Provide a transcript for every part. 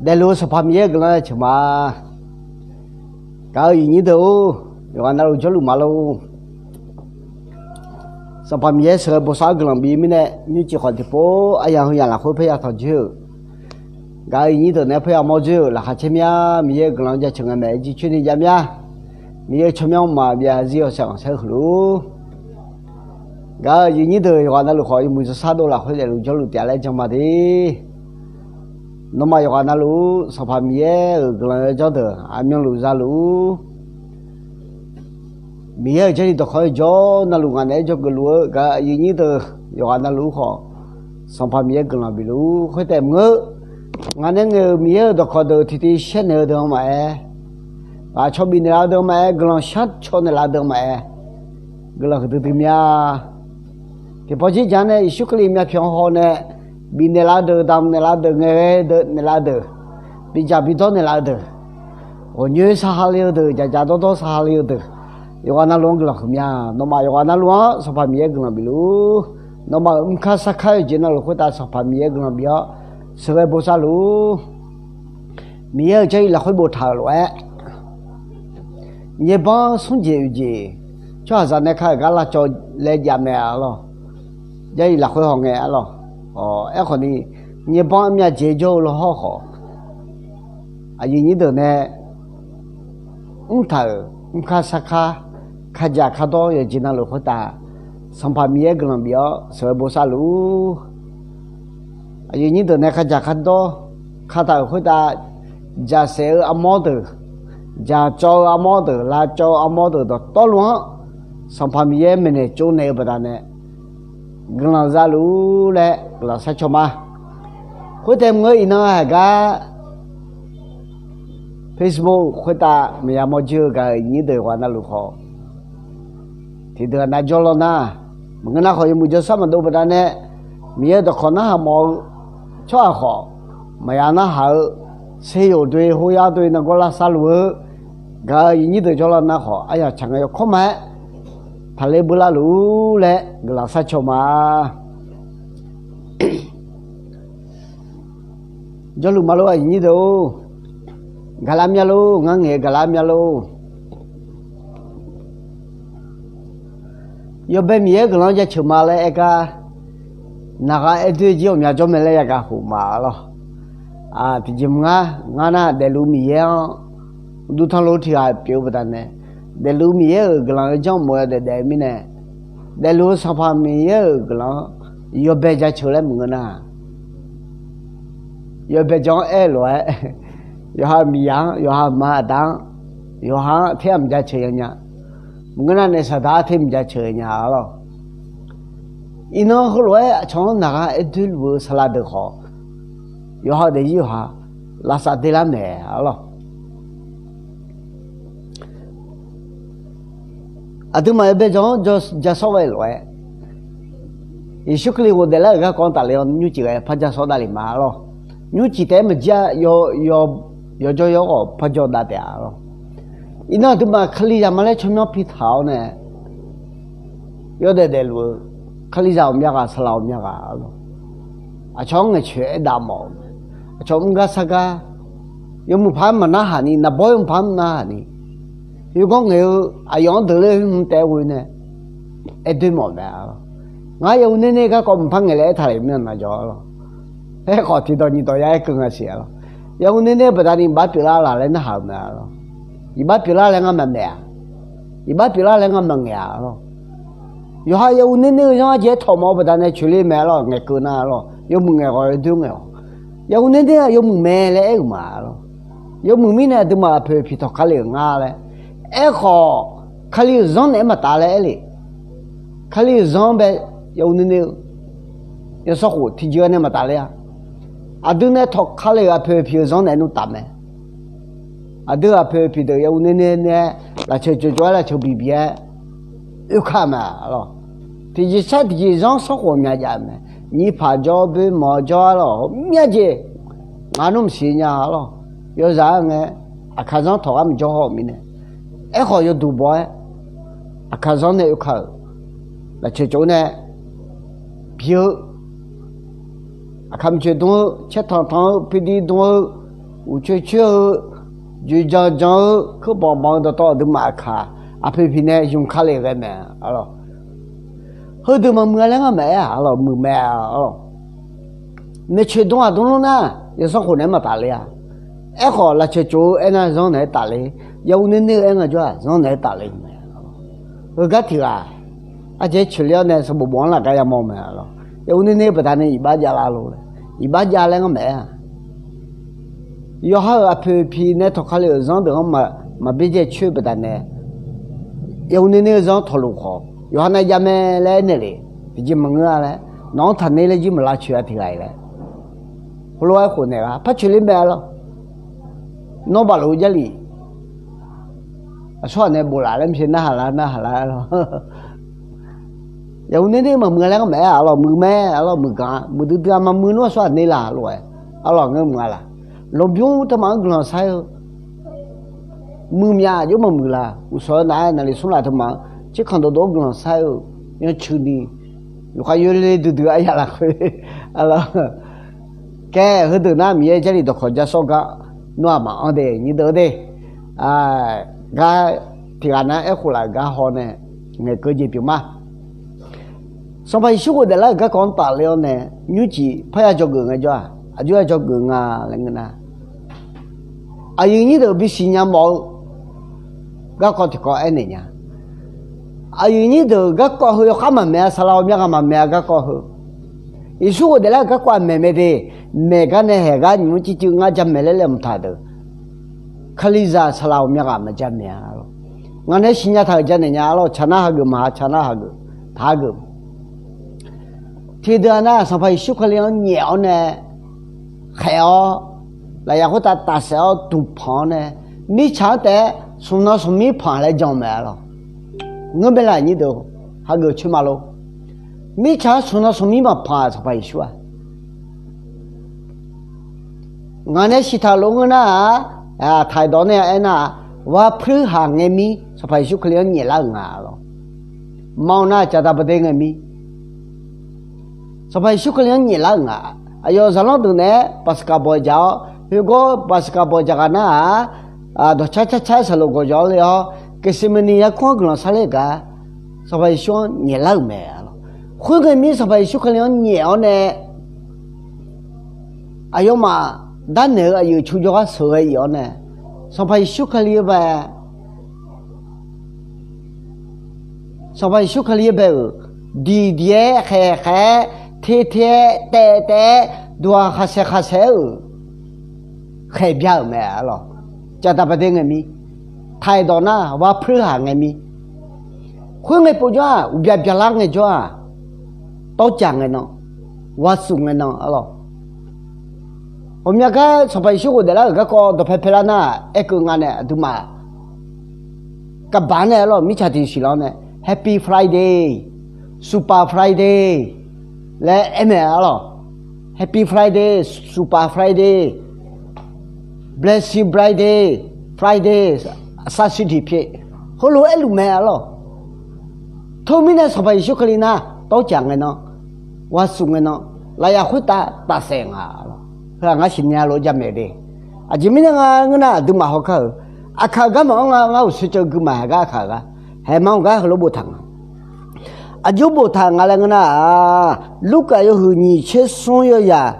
在路上旁边个人去嘛，搞一年头，有那路走路马路，上旁边是不少个人比呢，你计划的不，哎呀，原来会培养他久，搞一年头呢培养毛久，那还前面没个人家去个买几去的家面，没出面嘛，别只要上车路，搞一年头有那路好，有没有啥多了，或者路走路点来讲嘛的。那么有那路上旁边个人叫的，俺们路上路，没有这里都可以叫那路俺那叫个路，个一年都有那路好，上旁边个人比路会带我，俺那个没有都可到天天闲那的买，啊，炒米那的买，个人想炒那的买，个人都对面，这不是讲呢，修克里面偏好呢。Bin nelada dam nelada ngere nelada bija bito nelada onye sahale de jaja do sahale de yowana long la khmya no ma yowana lo so pa mie gna bilu no ma umkha sakha je na lo khota so pa mie gna bia sere bo sa lu mie jai la khoi bo tha lo ye ba sun je je cha za ne kha ga la cho le jam ne lo jai la khoi ho nge loအဲ့ခေါ်နေညပေါင်းအမြတ်ကျေကျိုးလို့ဟောခေါ်အရင်ကြီးတော့နဲ့ဥထာဥခါစခါခကြခတော့ရကျင်းလို့ဟောတာစံဖမီရဲ့ကလံပြောဆွဲဘောဆလူအရင်ကြီးတော့နဲ့ခကြခတော့ခတာဟောတာဂျာဆဲအမောဒဂျာချောအမောဒလာချောအမောဒတော့တော်လွန်စံဖမီရဲ့မင်းကျိုးနေပဒါနဲ့ကလံဇာလူလေlà sao cho mà khối tem người nó cái Facebook khối ta mình mua chưa cái như đời qua nó lục họ thì đời này cho lo na mình nó khỏi mua cho sao mà đâu phải nè mình đó còn nó mua cho họ mà nó họ xây dựng đôi hồi ya đôi nó có là sao luôn cái như đời cho lo na họ ai à chẳng ai không mà phải lấy bữa là lú lẹ là sao cho mà cho lu malo ai như đâu galam ya lu ngang nghe galam ya lu yo be mie cái nó cho mà lại cái naga edu jiu mia cho mele ya cái hủ mà lo à thì jim nga na de lu mie du thang lu thì ai biểu bữa này de lu mie cái nó cho mua de mi nè de lu sao pha mie cái nó yo be ja chule mừng na yo be jong e lo yo ha mi yang yo ha ma dang yo ha them ja che nya mừng na ne sa da them ja che nya lo ino ho lo chong na ga edul wo sala de ho yo ha de yo ha la sa de la ne lo adu ma be jong ja so we lo Isukli wo de la ga kon ta le nyu chi ga pha ja so da li ma lo nyu chi te ma ja yo jo yo ko pha jo da ta lo ina tu ma khali ja ma le chom no phi thao ne yo de lu khali ja mya ga sa lao mya ga lo a chong nge chue da mo a chong ga sa ga yo mu pha ma na ha ni na bo yo pha na ha ni yo ko nge a yong de le mu te wi ne e de mo da lo ngài yêu nên cái con phăng người lẽ thầy mình là cho lo, thế họ thì đôi như đôi ai cưng là xỉa lo, yêu nên bây giờ đi bắt bị la là lên nó hầm nè lo, đi bắt bị la lên ngâm nè, đi bắt bị la lên ngâm nè lo, yêu hai yêu nên cho chế thầu máu bây giờ này xử lý mẹ lo ngày cưa na lo, yêu mừng ngày gọi tiêu nghèo, yêu nên yêu mừng mẹ lẽ mà lo, yêu mừng mình này từ mà phải phi thọ khá liền ngà lẽ, họ khá liền zon em mà ta lẽ lì, khá liền zon bé yêu nên yêu sao hụt thì chưa nên mà ta lẽ à đứa này thọ khá liền phải phi zon này nó tạm này à đứa phải phi được yêu nên là chơi là chơi bị bia yêu khá mà lo thì chỉ sát thì zon sao hụt nhà nhà mà你怕着被毛着了，面积俺弄些年了，有啥呢？啊，看上头俺们叫好没呢？哎，好有赌博，啊，看上呢有看，那去做呢，票，啊，看不去东，吃汤汤，别的东，我就讲去帮忙的到都买卡，啊偏偏呢用卡来个买，啊咯，后头嘛买两个买啊，啊咯买啊，啊咯，你吃东啊东了呢，有时候呢嘛打理啊，哎好了吃做哎那让来打理，要你那哎个叫让来打理买，我个听啊，而且吃了呢是不忘了该要买了，要你那不但呢一把家拉路了，一把家两个买啊。要好啊，偏呢，他看了让的嘛比较缺不的呢，有那个让他路好，要那家们来那里，毕竟门啊嘞，那他那里就没拉去啊，提来了，后来回来啊，怕去里面了，那把路这里，说呢不拉了，现在好了了，有那嘛门两个买啊，了门买啊，了门干，门都这嘛门那说那啦路哎，啊了我门啦。老表他妈个啥哟？门面就没了，我说那里送来他妈，只看到多个啥哟？要抽的，有还有嘞都哎呀啦，啊了，该后头那面这里头考家少个，那嘛的，你都的，啊，该提案那一回来该好呢，我各级表嘛。上班休的那个讲大了呢，女子怕要做个个叫啊，就要做个啊那个呢。啊，有你都比新疆毛，个搞搞哎那样。啊，有你都个搞好要他们买啥老面他们买个搞好。一说的那个搞买的，买个呢还个你们就俺家买来了么他的，可里啥啥老面俺们家买了。俺那新疆他家那样了，吃那个嘛，吃那个，他个。听到那上班休可两鸟呢，还要。那要或打小赌胖呢，没抢的从那从没胖来讲买了，我们来你都还个去马路，没抢从那从没嘛胖才白说啊，我那其他路呢啊太多呢哎那我配合俺咪才白说可能你来俺了，忙那家他不得俺咪，才白说可能你来俺，哎呦咱老多呢把这个包叫。如果把这个包家那啊，都恰是路过家了，可是么你也看个啥来个，是吧？说你老买了，换个米是吧？说可能你要呢，哎呦嘛，但那个有出去个社会要呢，是吧？说可能呗，是吧？说可能呗，弟弟还天天带都还是哦。还表买了，叫他不得俺咪，太多呢，我配合俺咪，会俺不叫，我别让俺叫，都讲俺喏，我送俺喏，咯。我们个上班休的了，个都拍了呢，一个俺呢都嘛，个班呢咯，没吃点西了呢 ，Happy Friday，Super Friday， 来哎买咯 ，Happy Friday，Super Friday。Bless you Friday 啥事体片，后来一路买了，后面呢上班休可以呢，都讲的呢，我送的呢，那也会打声啊，了，我新年老家买的，啊，前面那个那都蛮好看，啊，看个嘛我睡觉个嘛个看个，还忙个老不疼啊，啊就不疼啊那个那，如果要和你去送药呀，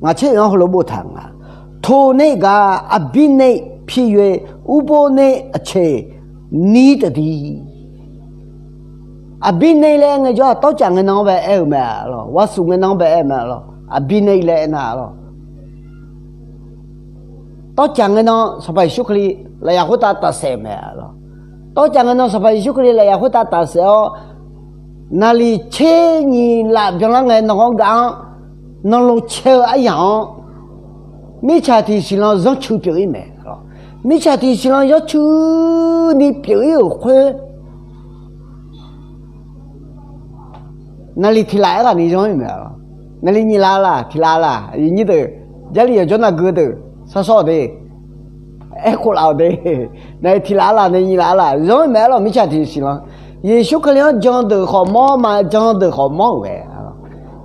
我去然后老不疼啊。头那个啊，比那譬如乌波那切你的的，啊比那嘞我就都讲个啷个爱买了，我送个啷个爱买了，啊比那嘞那了，都讲个啷什么巧克力来也会打谁买了，都讲个啷什么巧克力来也会打谁哦，那里切你来比方讲那个讲那路切一样。没吃的是让让抽表一买了，没吃的是让要抽你表一会，那里提来了你让一买了，那里你来了提来了，你的家里也就那个的，少的，哎过老的，那提来了那你来了，让一买了没吃的是让，也许可能讲的好忙嘛，讲的好忙喂，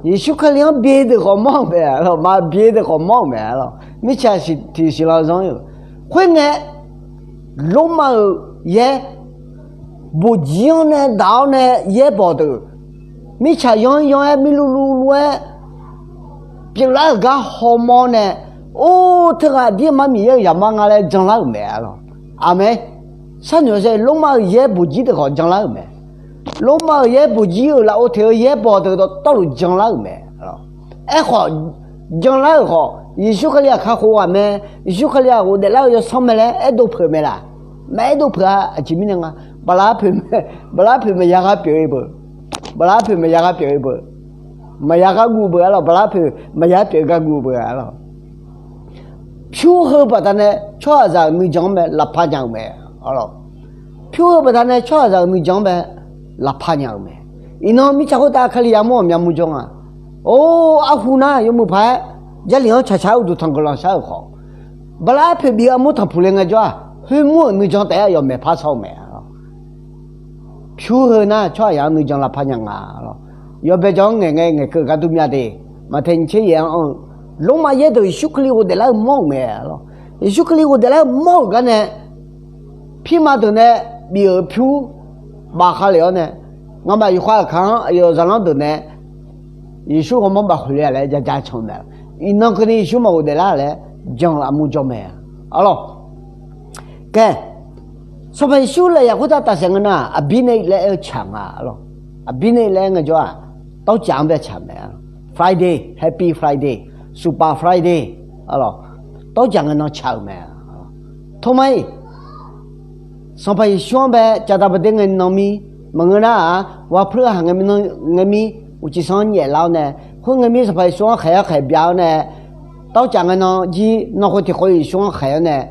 耶稣可能别的好忙呗了，嘛别的好忙呗了，没钱是提起了上有，会呢，罗马也不讲呢，到呢也不得，没钱养哎，没路哎，别那个好忙呢，哦，这个别嘛咪也嘛俺来讲了没了，阿妹，三月说罗马也不记得好讲了没。罗马也不久了，我听也报道到了将来没了。哎好，将来好，你说个俩看好啊没？你说个俩我的老要上没来，哎都拍没啦，没都拍啊，几米呢？不拉拍没也个表一波，不拉拍没也个表一波，没也个古波了，不拉拍没也表个古波了。票后不但呢，确实没讲没，拉怕讲没，好了。票后不但呢，确实没讲没。拉帕娘me, ino mi cakap tak kali amu mujong ah. Oh, aku na yang mupai, jadi orang cacau tu tanggulang saya kau. Bala pergi amu tak pulang aja, hemu mujong tak yang me pasau me. Pure na cakap yang mujong lapa nyang ah. Yo bejong nge ke katu miade, maten cie yang loma ye tu syukli udela mau me. Syukli udela mau kan ne, pima tu ne biar pure. 马哈了呢，我们一块看有热闹的呢，一说我们把回来了，家穷的，一那个呢，说嘛我的啦嘞，讲阿木讲没啊，好了，该，所以说了呀，或者大声个呢，阿边呢来要抢啊，好了，阿边呢来个叫啊，都讲别抢没啊 ，Friday Happy Friday Super Friday， 好了，都讲个能抢没啊，同埋。sampai siapa cara berdengar nami mengena wapur hangami ngami uci sonye lau ne, hu ngami sampai siapa kaya kaya biau ne, tau jangan no ji no kau tikoi siapa kaya ne,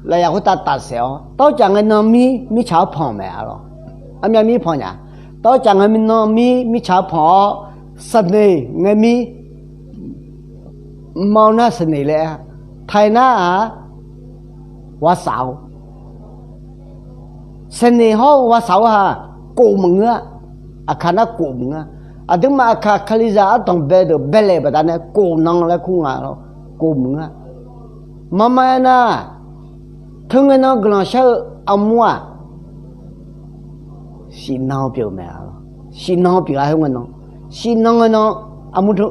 laya kau tak sel, tau jangan nami mi cakap pang me alo, amya mi pangnya, tau jangan nami mi cakap pang, seni ngami mau na seni le, Thai naว่าสาวเสน่ห์ว่าสาวฮะกูมึงอ่ะอาคานะกูมึงอ่ะอาถึงมาอาคาคลิซาต้องเบดเบลแบบนั้นกูนั่งแล้วคู่งานเรากูมึงอ่ะมาไม่นะถึงนั้นกลางเช้าอามัวสีน้องเปียวแม่สีน้องเปียวอะไรเงี้ยสีน้องเนาะอามุทุ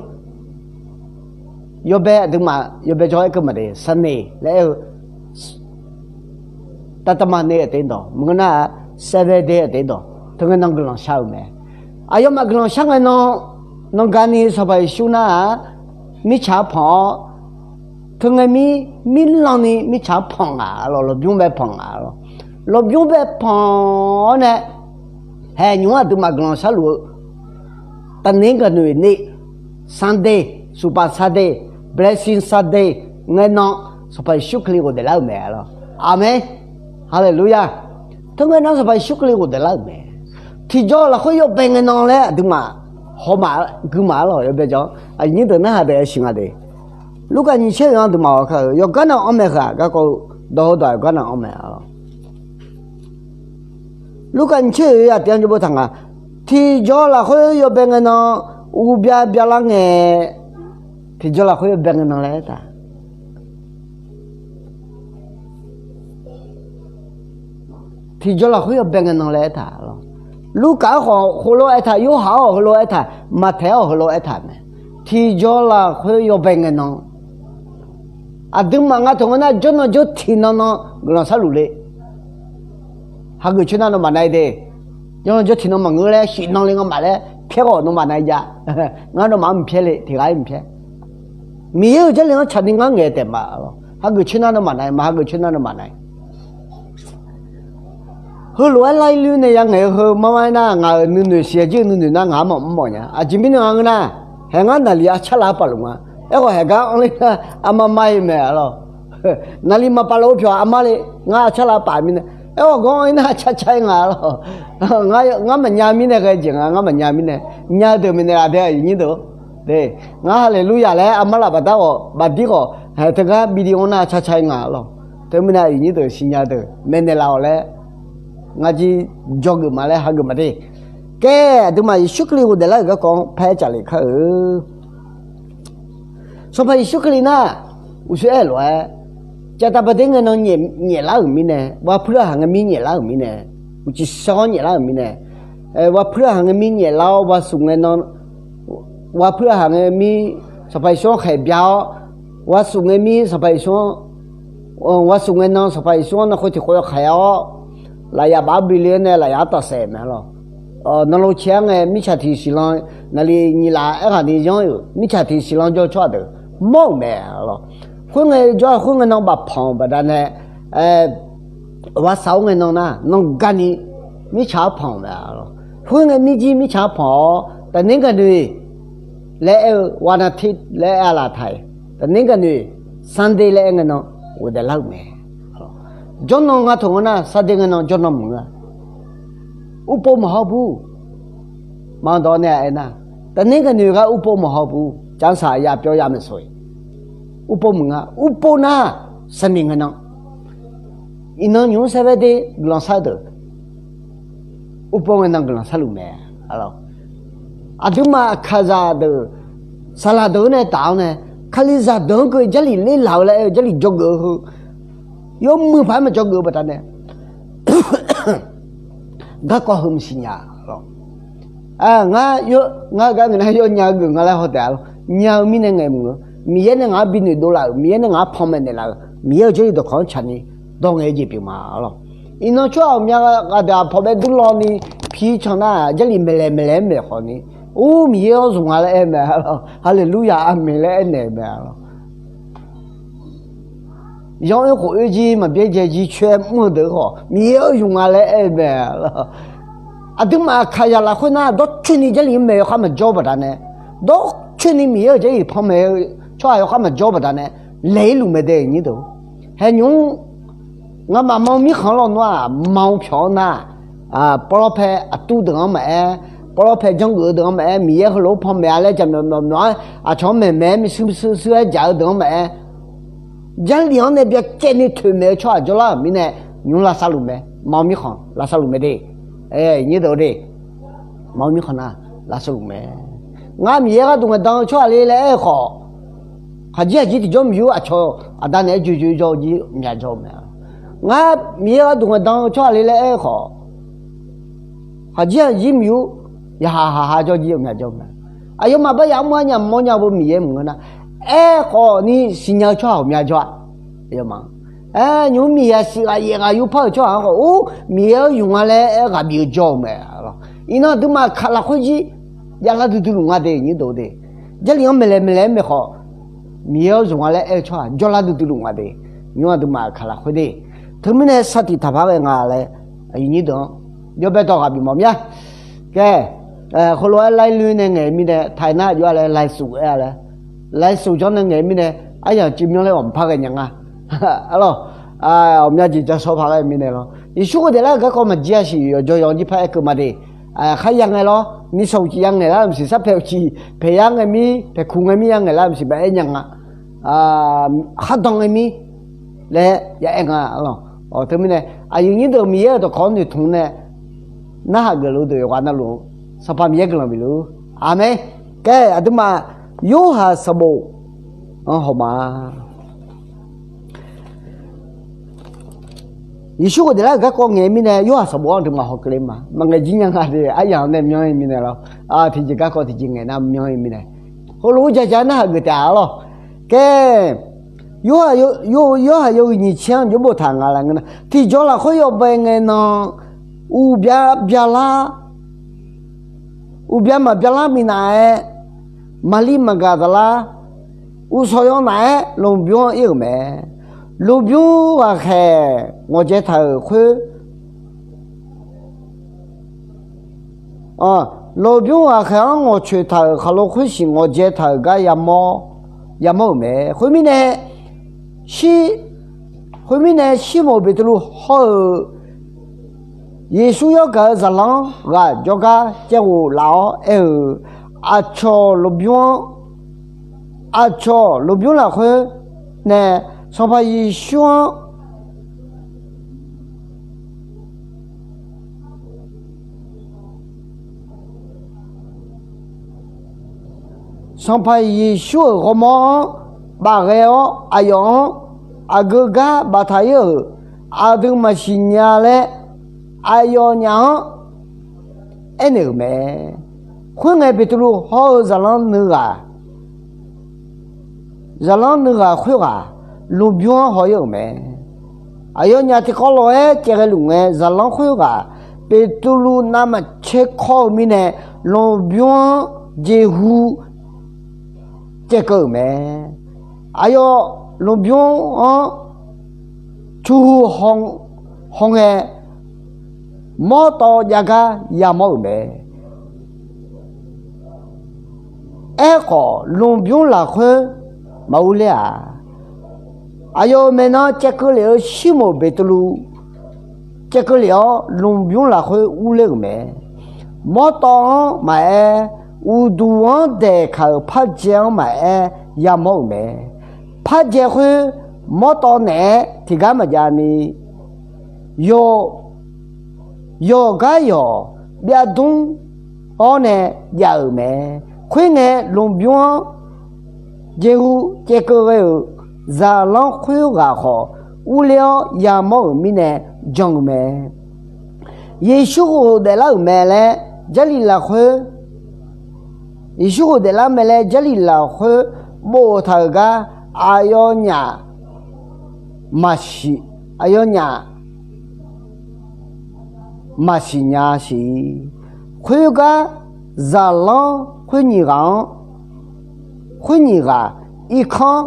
ยอบเบถึงมายอบเบจอยก็มาได้เสน่ห์แล้วแต่ตมาเนี่ยเต็มดอกมึงน่ะเซเว่นเดย์เต็มดอกถึงนั่งกลางเช้าแม่อายุมากลางเช้าเนาะน้องการนี่สบายชูน่ะมีชาพอถึงมีหลังนี่มีชาพองอ่ะเราลบยุ่งแบบพองอ่ะเราลบยุ่งแบบพองเนี่ยเฮ้ยยัวถึงมากลางเช้าลูตอนนี้กันอยู่นี่ Sunday Super Sunday Blessing Sunday เงี้ยน้องสบายชุกลีก็ได้แล้วแม่เราอาเมนฮาเลลูยาทั้งเงินน้องสบายชุกลีก็ได้แล้วแม่ที่จอเราเขายกเป็นเงินน้องแล้วถึงมาหอมาคือมาเราอย่าไปจ้องอันนี้ตัวนั้นหาได้สิ่งอะไรลูกอันนี้เชื่อยังถึงมาเขายกกันน้องอเมริกาก็ดูได้กันน้องอเมริกาลูกอันเชื่อยังเดี๋ยวจะพูดทางอ่ะที่จอเราเขายกเป็นเงินน้องอุบยาบยาลังเงที่จอเราเขายกเป็นเงินน้องแล้วแต่ที่จอเราเขายกเป็นเงินน้องแล้วแต่ลูกกาของฮัลโหลไอ้ท่ายูหาฮัลโหลไอ้ท่ามาเที่ยวฮัลโหลไอ้ท่าเนี่ยที่จอเราเขายกเป็นเงินน้องอาดึงมังอาตรงนั้นจนจุดที่นั่นน้องกลังสรุปเลยหากชุดนั้นมาไหนเด้ยังจุดที่นั่นมังเงยสิน้องเลี้ยงมาเลยเพี้ยก็น้องมาไหนจ้ะงั้นน้องมันเพี้ยเลยที่ไหนมันเพี้ยมีเยอะจะเลี้ยงชัดดิ้งงั้นเงี้ยแต่มาหากชุดนั้นมาไหนมาหากชุดนั้นมาไหนเฮ้ยรวยไล่ลื้อเนี่ยยังไงเฮ้ยมาไม่น่างาหนึ่งเสียชื่อหนึ่งน่างาหมดหมดเนี่ยอาจจะไม่น่างนะแหงานนั่นเลยฉลาดปะลุงอ่ะเอ้ก็แหงานอะไรนะอามาไม่แม่หรอนั่นเลยมาปะลุงพี่อามาเลยงาฉลาดป่ามิเนี่ยเอ้ก็กองน่าชัดชัยงาหรองามันยามิเนี่ยก็จริงอ่ะงามันยามิเนี่ยยาเดิมเนี่ยอะไรอย่างนี้ตัวเด้งาฮาเลลูยาเลยอามาละบัดดาวบัดดีก็เฮ้ยถึงกับวิดีโอน่าชัดชัยงาหรอแต่ไม่น่าอย่างนี้ตัวสิญญาตัวเมนเดลาเลยงาจีจอกมาเลยหากมาได้ cái tụi mày xuất liu để lại cái con phải trả lời khởi số phải xuất liu na u sẽ rồi cha ta bắt đầu nó nhẹ nhẹ lá ở mi nè và phơi hàng mi nhẹ lá ở mi nè u chỉ sao nhẹ lá ở mi nè và phơi hàng mi nhẹ lá và sung nó và phơi hàng mi số phải số khai biểu và sung mi số phải số và sung nó số phải số nó có thể có khai là ya 8 billion là ya ta sẽ mà lo nó lo钱哎米查提西朗那里你拿个你讲有米查提西朗就抓的冇咩咯混个就混个能把胖把但呢我少个能呐能干你米查胖了咯混个米查胖但那个女来我那提来阿拉台但那个女三day来个能我的老咩就能个同那三day个能就能么อุปมหาบูมาตอนนี้ไอ้น่ะแต่นี่ก็เนี่ยก็อุปมหาบูจังสายาเปียวยาไม่สวยอุปมึงอ่ะอุปน่ะสนิงกันน้องอินน้องยูเซเวเดกลังซาเดออุปมันนั่งกลังซาลุแม่อะไรอาดุมาข้าซาเดอซาลาเดอเนี่ยตาวเนี่ยข้าลิซาเดอก็จะลีเล่เหล่าเลยจะลีจกเกอร์ยมมือพายมาจกเกอร์ปะตาเนี่ยก็ก็หึมสิญาnga yo nga ga na yo nya gu nga la hotel nya mi ne ngai mu mi ye ne nga bi ni do la mi ye ne nga phom ne la mi ye je do khon chan ni do ngai ji pi ma lo ino chwa mya ga da pho be du lo ni phi chon na je li me le me ho ni o mi ye zo nga la e me lo hallelujah amen le e ne me lo yang yo ko ji ma bie je ji chue mo de ho mi ye yo nga le e me lo 아드마 카야라 호나 너 춘이 저 임메 하면 줘버다네 너 춘이 미어 저기 pom에 좋아요 하면 줘버다네 레일루메 돼 니도 해뇽 nga mà mau mi khang lo noa mau phyo na prope atu de ma prope jong ge de ma mi ye lo phom me le jam no no chom me mi su ja de ma jang liang ne bia ke ni thu me chwa jo la mi ne nyung la sa lu me mau mi khang la sa lu me de như đó đi mau như khăn là sung mẹ ngã mi cái tụi tao cho lấy lấy khó hà chỉ thì좀 yêu cho đàn này cho gì nhà cho mẹ ngã mi cái tụi tao cho lấy lấy khó hà chỉ yêu ha cho gì nhà cho mẹ ai mà bây giờ mua nhà bố mi em ngã khó ni xin nhà cho nhà cho ai mà nhớ mi xí cái yêu phải cho họ mi dùng lại cái biểu cho mẹ ina tu mà khá là khó gì giờ là tu luôn ngay đấy như đó đấy giờ liền mẹ họ mi dùng lại cho giờ là tu luôn ngay đấy nhưng tu mà khá là khó đấy thứ mình này sát thì tháp cái ngay lại như đó giờ bây giờ cái biểu mồm nhá cái hồi lúc lại lui này ngày mi này thái na giờ lại sụt cho nên ngày mi này ai giờ chim nhau lại ổn phá cái nhang alo ông nhà chỉ cho số phá cái mi này lo ý số cái là cái con mà chia sẻ cho yon chỉ phải cái mà đi khai yang này lo mi sầu chỉ yang này làm gì sắp theo chỉ phải yang cái mi phải khung cái mi yang này làm gì phải yang hát đông cái mi lẽ ya lo thứ mi này những đồ mi ở con thì thùng này na cái lối đồ quan nó lối sắp phải mi cái làm gì lối amen cái thứ mà yêu hà sabo hả mà isu ko dela ga ko nge mi ne yo sa bo de ma ho kle ma nge ji nya ga de a ya ne myo mi ne lo thi ji ga ko thi ji nge na myo mi ne ho lu ja na ga ta lo ke yo ni qiang yo bo ta nga la nge thi jo la ho yo be nge no u bia la mi na mali ma ga da la u so yo na long bio yêu me lu biu và khe ngồi chế thờ khuê lu biu và khe ngồi chế thờ khá lô khuê xì ngồi chế thờ cái yam mô mẹ khuê mi nè xí mô bì tù hò Giêsu yo cái giả lăng gà cho cái chế hù lão cho lu biu là khuê nè sao phải xóa 上派耶稣我们把个哦阿用阿个个把他有阿都嘛是伢嘞阿有伢哎那个咩混爱别的路好热浪那个热浪那个会个路边好有咩阿有伢的高楼哎这个路哎热浪会个别的路那么切靠面呢路边这户这个咩哎呦路边啊出红诶摩托一个也冇咩哎个路边那块冇了哎呦没那这个了西莫别的路这个了路边那块无了咩摩托买乌杜王的靠拍奖买也冇咩拍奖会摩托呢提干嘛家呢有个有别动哦呢有咩亏呢路边这个有热浪会个好无聊也冇咩呢种咩耶稣的老咩嘞这里la会耶稣的老咩嘞这里la会冇他个阿哟nya masih ayonya masih nyasi khuga zalang khuni ga ikan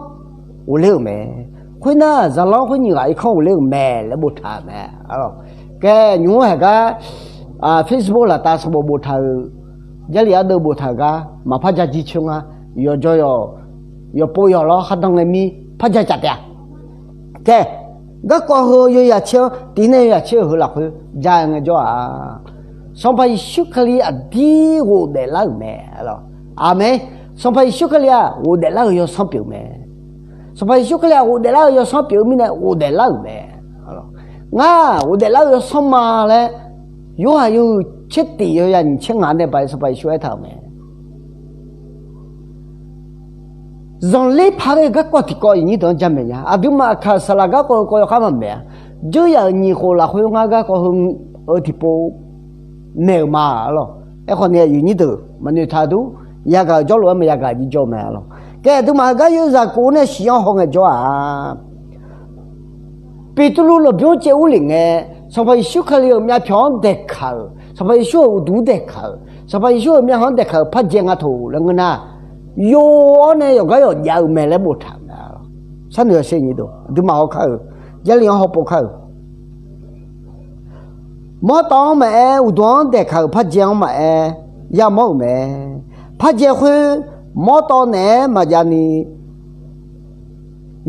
uleu me khuna zalang khuni ga ikan uleu me le botha me alors ke nyu ha ga facebook la ta so botha jali ada botha ga ma phaja ji chunga yo jo yo po yo lo hadang le mi phaja cha ya cái các con hồ yêu ya chiêu tí này ya chiêu hồ lạc hồ dài người cho xong phải xuất khali đi hồ để lao mẹ rồi amen xong phải xuất khali hồ để lao yo xong biểu mẹ xong phải xuất khali hồ để lao yo xong biểu mẹ hồ để lao mẹ rồi nga hồ để lao yo xong mà le yo hay yo chết đi yo ya chân ngàn để bài xong phải xuất thảo mẹ dòng lấy phá cái quạt thì coi như đó chăm mẹ à đúng mà khá sao là cái coi khá mà mẹ chứ giờ nhiều hồ là khối ngã cái coi hơn ở thì bộ nèo mà lo cái con này như thế mà nếu thay đủ ya cái cho luôn mà ya cái đi cho mẹ lo cái đúng mà cái yêu ra cố này sử dụng không cái cho bị tụi nó biểu chế u linh ấy sao phải xuất khẩu liệu mẹ chọn đẹp khẩu sao phải xuất đủ đẹp khẩu sao phải xuất mẹ chọn đẹp khẩu phát triển cái thủ là người nào yo này có cái giàu mẹ lấy một thằng nào sao nữa xem như đó tôi mà họ khơi gia đình họ bốc khơi mỗi tối mẹ u đoán để khơi phát triển mẹ ya mỗi mẹ phát triển huy mỗi tối này mà gia đình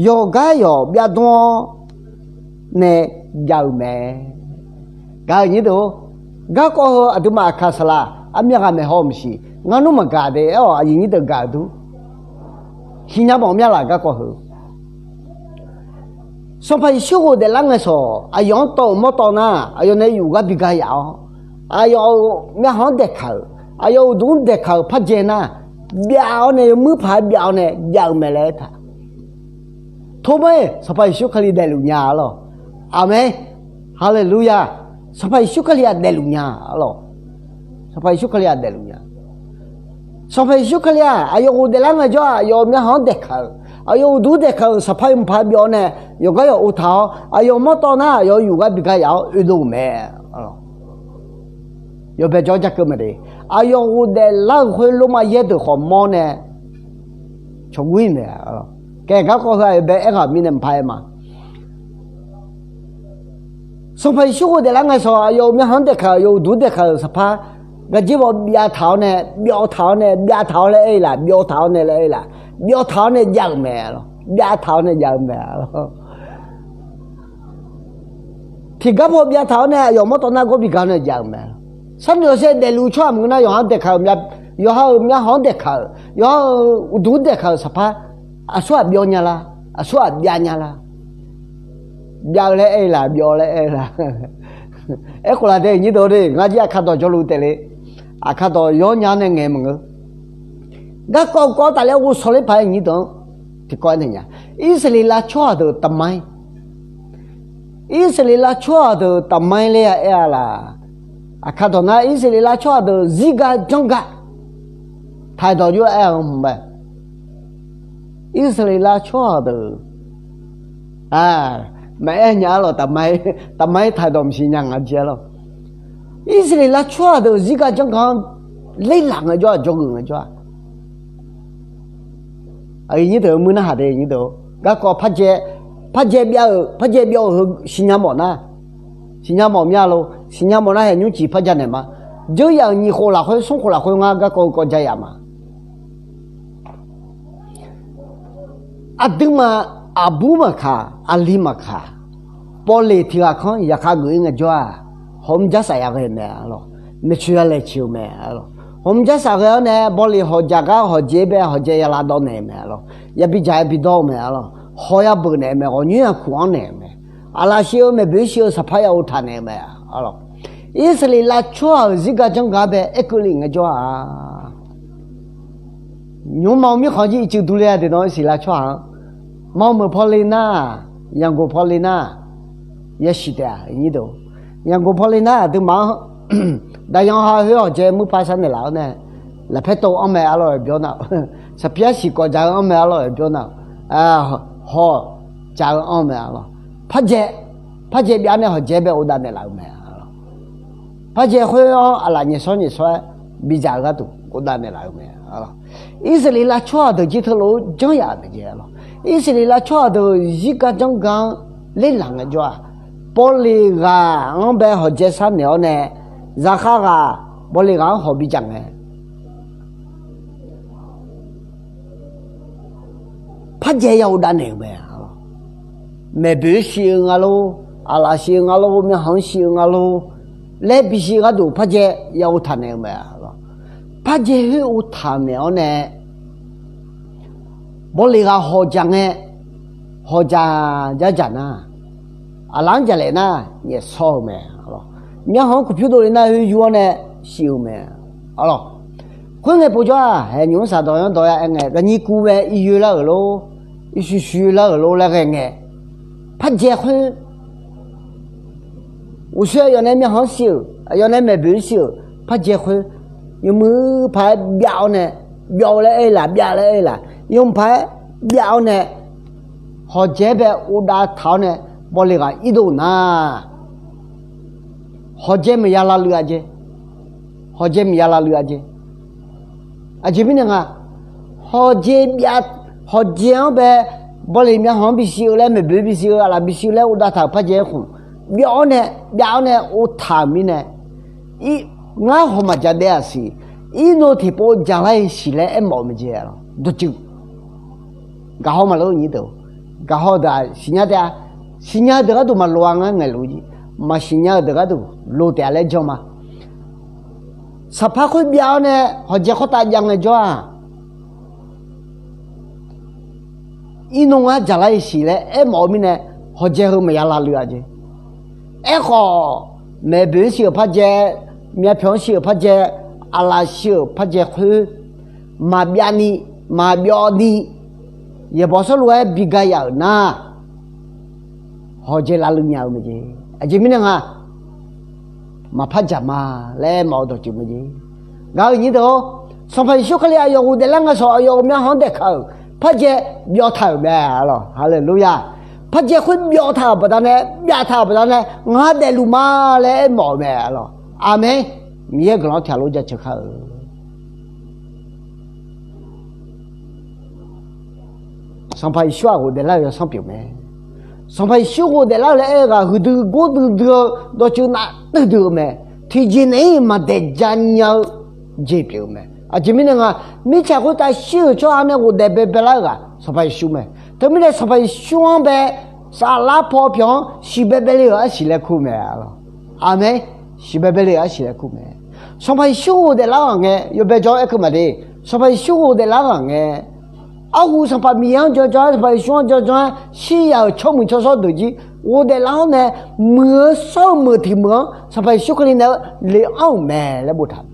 yo cái yo biết đoán này giàu mẹ cái như đó cái có tôi mà khá là anh biết cái mẹ hôm gì ngã nó mà gà đấy ở những cái gà đó khi nhà bọn mẹ là cái có hở xong phải sửa để lăng cái số ai用到么到那ai用那有个比较要ai用mẹ hàng để khẩu ai用đúng để khẩu phát triển na biểu này mới phải biểu này giàu mẹ lấy thà thôi mấy xong phải sửa cái để luôn nhà lo amen hallelujah xong phải sửa cái để luôn nhà lo xong phải sửa cái để luôn nhà xong phải xuất khẩu ai yêu để làm cái cho yêu mấy hàng đẹp khẩu ai yêu đủ đẹp khẩu sắp phải phải biểu này yêu cái yêu tháo ai yêu mất to na yêu cái bị cái yêu đủ mẹ yêu bây giờ chắc cái gì ai yêu để làm cái lúc mà giờ được họ mua này cho quý mẹ cái có cái bé em mình làm phải mà xong phải xuất để làm cái sao ai yêu mấy hàng đẹp khẩu yêu đủ đẹp khẩu sắp phải cái gì mà bia tháo này là bia tháo này giàu mẹ rồi bia tháo này giàu mẹ rồi thì cái bộ bia tháo này dùng mà tao nói có bị cái này giàu mẹ sao nữa sẽ để lưu cho mình nó dùng hàng để khẩu dùng hàng để khẩu dùng đủ để khẩu sao phải số bia nhà là số bia nhà là bia là ấy còn là đây như đó đi ngay giờ khát đó cho lưu tệ à khát đó gió nhà này nghe mừng 那搞大了，我说的牌你懂，就管人家。以色列拉错的打麦，以色列拉错的打麦了呀啦，啊，看到那以色列拉错的几个中个，太多就哎红白，以色列拉错的，啊，没伢了打麦太多不是伢个接了，以色列拉错的几个中个，累两个就中个就。你都没那哈的，你都，那个拍接表和新疆毛呢，新疆毛面咯，新疆毛那还用几拍接的嘛？就让你活了会送活了会我个这样嘛？阿丁嘛，阿布嘛卡，阿里嘛卡，玻璃提阿康也卡个人做啊，我们家啥样个没咯？没去来求没咯？我们家啥个呢？玻璃好价格好这边好这也拉到内面了，也比家也比到没了，好也不内面，我女人苦内面，阿拉小没必须是怕要谈内面啊了。以色列拉错这个中间呗，一个人个做啊，牛毛咪好像就都来的东西拉错，毛没跑来呐，羊过跑来呐，也是的，你都羊过跑来呐都忙。đại yang ha hứa je mu pa san lao ne là phải to ông mẹ alo biểu nào sa pia si ko ja ông mẹ alo biểu nào ho ja ông mẹ alo pa je bia ne ho je be u da ne lao mẹ alo pa je ho ala ni so bi ja ga tu u da ne lao mẹ alo Israel la chua de ji thlo jong ya de je alo Israel la chua de ji ka jong gang le lang ga jwa poli ga ông bé ho je san ne ne giá khác à, bố lì gắng họ bị chẳng này, phát triển yêu đàn này mẹ biểu hiện alo, ala hiện alo, mẹ hàng hiện alo, lẽ bị hiện alo phát triển yêu thằng này mẹ, phát triển yêu thằng này bố lì gắng họ chẳng này, họ chẳng à, alang chẳng lên à, nhẹ sâu mẹ. Nhà họ cũng biết là yêu này siêu mẹ, alo, con người bây giờ hay những sao đó anh nghe, cái gì cũng về yêu là ở lo, yêu là ở lo là cái nghe, phát triển hơn,我说要那面好修，要那面不修，发triển hơn, nhưng mà phải biểu này, biểu là, nhưng phải biểu này, họ chế về u đã tháo này, bỏ lại cái ý đồ na. Họ chế mà yala lừa chứ, họ chế mà yala lừa chứ, chứ biết không? Họ chế bé, bỏ lại miếng hàng bị siêu lại, mình bị siêu là bị siêu lại, đã thảo phát chế không? Béo này, u thảm mi này, ngã họ mà trả đẻ gì, nó thì bộ trả lại xí lại em bảo mình chế rồi, được chứ? Cái họ mà lâu như đâu, cái họ đã xin nhá được cái mà loang á ngày lâu gì. Mà xin nhớ được cái lô tiền lấy cho mà sắp phát khối béo này họ chỉ có tài năng cho à inong á trả lại xí lệ em ở bên này họ chỉ có mấy là lừa chứ em họ mấy bữa xíu phát chế mấy phiền xíu phát chế ala xíu phát chế khối mà béo đi giờ bỏ số lúa bị gai ở na họ chỉ là lừa nhau mà chứ chỉ biết không mà phát triển mà lấy máu đồ chịu mà gì, cái gì đó, xong phải số cái này yêu để làm cái số yêu mấy hàng để khâu, phát triển biểu thảo mẹ rồi, hallelujah, phát triển khuyên biểu thảo bữa nay, ngã để lù ma lấy máu mẹ rồi, amen, miếng cái nó theo lối cho khâu, xong phải số để làm cái xong biểu mẹ. Xong phải số để làm lại cái hư từ đó chứ na từ mẹ thì gì này mà để dàn nhau chế biểu mẹ chỉ mình là mình chắc có ta số cho anh em để bé lại cái xong phải số mẹ thế mình xong phải số bé sa la phò phiong si bé lại ở si lại khu mẹ amen si bé lại ở si lại khu mẹ xong phải số để làm nghe yêu bé cho cái mà đi xong phải số để làm nghe 아우 상파 미양 저저 바이쇼 저저 시야 처음 쳐서 되지 오데라오 네 뭐서 뭐티뭐 상파 쇼클리네 레아오 메레 못함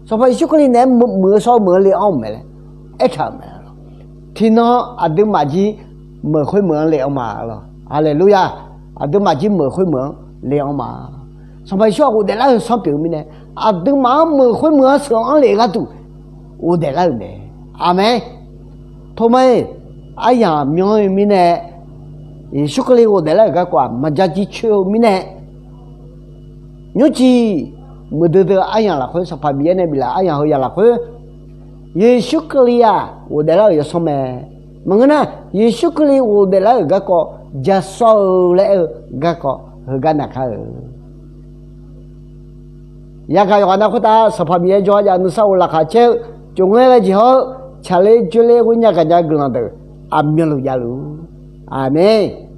상파 쇼클리네 뭐서 뭐 레아오 메레 一场没了，听到阿德马吉没会门了嘛了，阿雷路亚，阿德马吉没会门了嘛，上班小我在那上表面呢，阿德马没会门上来个都，我在那呢，阿妹，同埋哎呀，苗面呢，也说个哩我在那个quoi，马家鸡球面呢，牛鸡。Mudah ayang lah, kau sampai biar ni bila ayang kau yang lah kau, Yesus kelia, udah lah ya sama. Mengena Yesus kelia udah lah gak kau jasol le gak kau gak nak kau. Ya kau yang nak kau ta sampai biar jauh jangan nusa ulah kacau, cungnya lagi ho, cale cale punya kerja gelang tu, ambil lu jalu, amin.